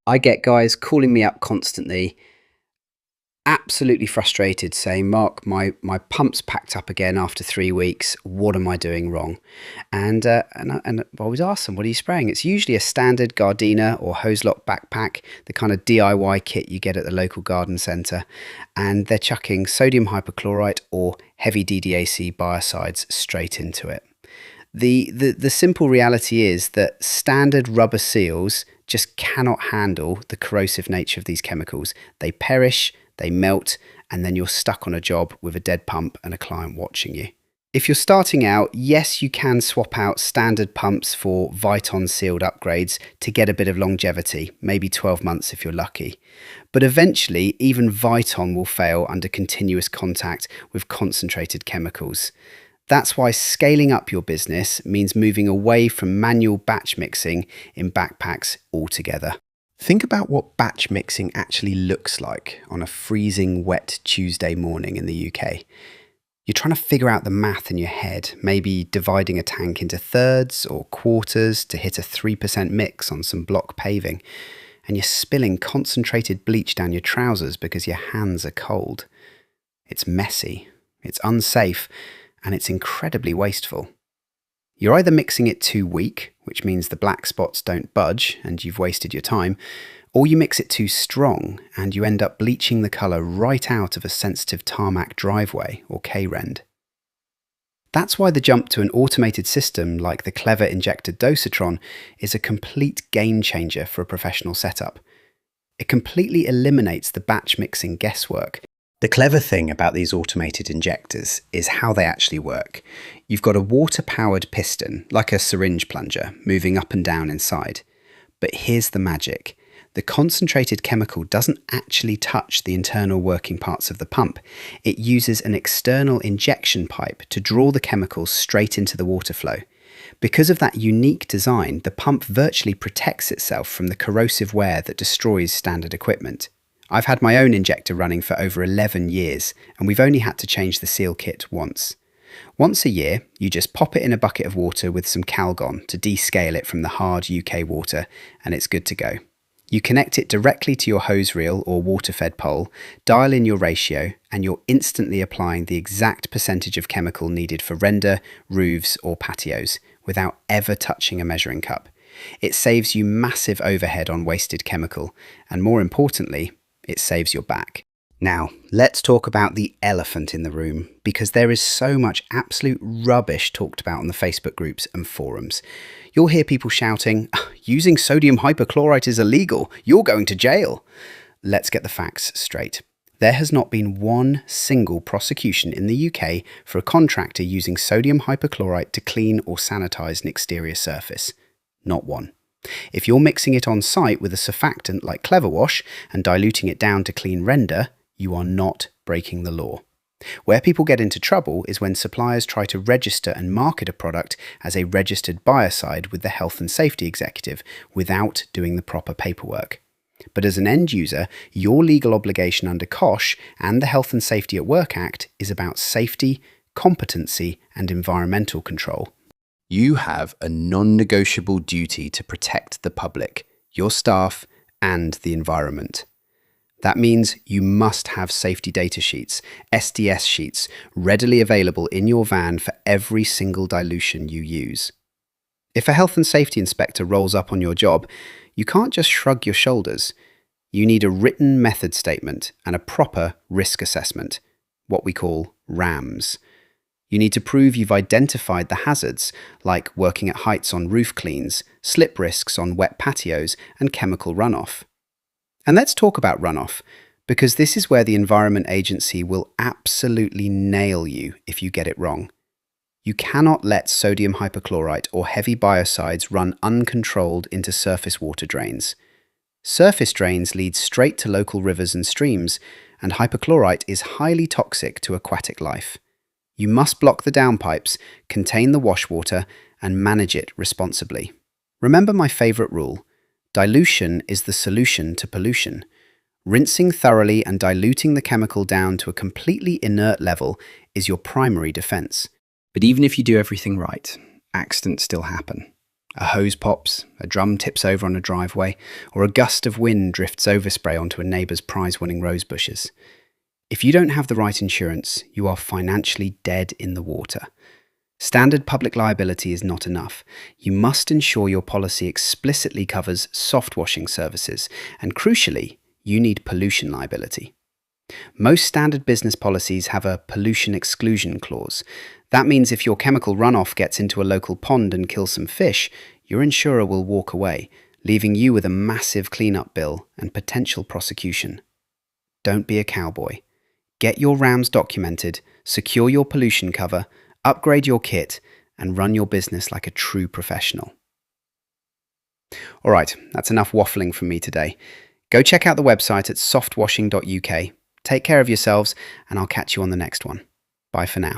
I get guys calling me up constantly, absolutely frustrated, saying, Mark, my pump's packed up again after 3 weeks. What am I doing wrong? And I always ask them, what are you spraying? It's usually a standard Gardena or Hose-Lock backpack, the kind of DIY kit you get at the local garden centre. And they're chucking sodium hypochlorite or heavy DDAC biocides straight into it. The simple reality is that standard rubber seals just cannot handle the corrosive nature of these chemicals. They perish, they melt, and then you're stuck on a job with a dead pump and a client watching you. If you're starting out, yes, you can swap out standard pumps for Viton sealed upgrades to get a bit of longevity, maybe 12 months if you're lucky. But eventually, even Viton will fail under continuous contact with concentrated chemicals. That's why scaling up your business means moving away from manual batch mixing in backpacks altogether. Think about what batch mixing actually looks like on a freezing wet Tuesday morning in the UK. You're trying to figure out the math in your head, maybe dividing a tank into thirds or quarters to hit a 3% mix on some block paving, and you're spilling concentrated bleach down your trousers because your hands are cold. It's messy, it's unsafe, and it's incredibly wasteful. You're either mixing it too weak, which means the black spots don't budge and you've wasted your time, or you mix it too strong and you end up bleaching the colour right out of a sensitive tarmac driveway or K-rend. That's why the jump to an automated system like the clever injector Dosatron is a complete game changer for a professional setup. It completely eliminates the batch mixing guesswork. The clever thing about these automated injectors is how they actually work. You've got a water-powered piston, like a syringe plunger, moving up and down inside. But here's the magic. The concentrated chemical doesn't actually touch the internal working parts of the pump. It uses an external injection pipe to draw the chemicals straight into the water flow. Because of that unique design, the pump virtually protects itself from the corrosive wear that destroys standard equipment. I've had my own injector running for over 11 years, and we've only had to change the seal kit once. Once a year, you just pop it in a bucket of water with some Calgon to descale it from the hard UK water, and it's good to go. You connect it directly to your hose reel or water-fed pole, dial in your ratio, and you're instantly applying the exact percentage of chemical needed for render, roofs, or patios, without ever touching a measuring cup. It saves you massive overhead on wasted chemical, and more importantly, it saves your back. Now, let's talk about the elephant in the room, because there is so much absolute rubbish talked about on the Facebook groups and forums. You'll hear people shouting, using sodium hypochlorite is illegal, you're going to jail. Let's get the facts straight. There has not been one single prosecution in the UK for a contractor using sodium hypochlorite to clean or sanitize an exterior surface. Not one. If you're mixing it on site with a surfactant like Clever Wash and diluting it down to clean render, you are not breaking the law. Where people get into trouble is when suppliers try to register and market a product as a registered biocide with the Health and Safety Executive without doing the proper paperwork. But as an end user, your legal obligation under COSH and the Health and Safety at Work Act is about safety, competency, and environmental control. You have a non-negotiable duty to protect the public, your staff, and the environment. That means you must have safety data sheets, SDS sheets, readily available in your van for every single dilution you use. If a health and safety inspector rolls up on your job, you can't just shrug your shoulders. You need a written method statement and a proper risk assessment, what we call RAMS. You need to prove you've identified the hazards, like working at heights on roof cleans, slip risks on wet patios, and chemical runoff. And let's talk about runoff, because this is where the Environment Agency will absolutely nail you if you get it wrong. You cannot let sodium hypochlorite or heavy biocides run uncontrolled into surface water drains. Surface drains lead straight to local rivers and streams, and hypochlorite is highly toxic to aquatic life. You must block the downpipes, contain the wash water, and manage it responsibly. Remember my favourite rule: dilution is the solution to pollution. Rinsing thoroughly and diluting the chemical down to a completely inert level is your primary defence. But even if you do everything right, accidents still happen. A hose pops, a drum tips over on a driveway, or a gust of wind drifts overspray onto a neighbour's prize-winning rose bushes. If you don't have the right insurance, you are financially dead in the water. Standard public liability is not enough. You must ensure your policy explicitly covers soft washing services, and crucially, you need pollution liability. Most standard business policies have a pollution exclusion clause. That means if your chemical runoff gets into a local pond and kills some fish, your insurer will walk away, leaving you with a massive cleanup bill and potential prosecution. Don't be a cowboy. Get your RAMs documented, secure your pollution cover, upgrade your kit, and run your business like a true professional. All right, that's enough waffling from me today. Go check out the website at softwashing.uk. Take care of yourselves, and I'll catch you on the next one. Bye for now.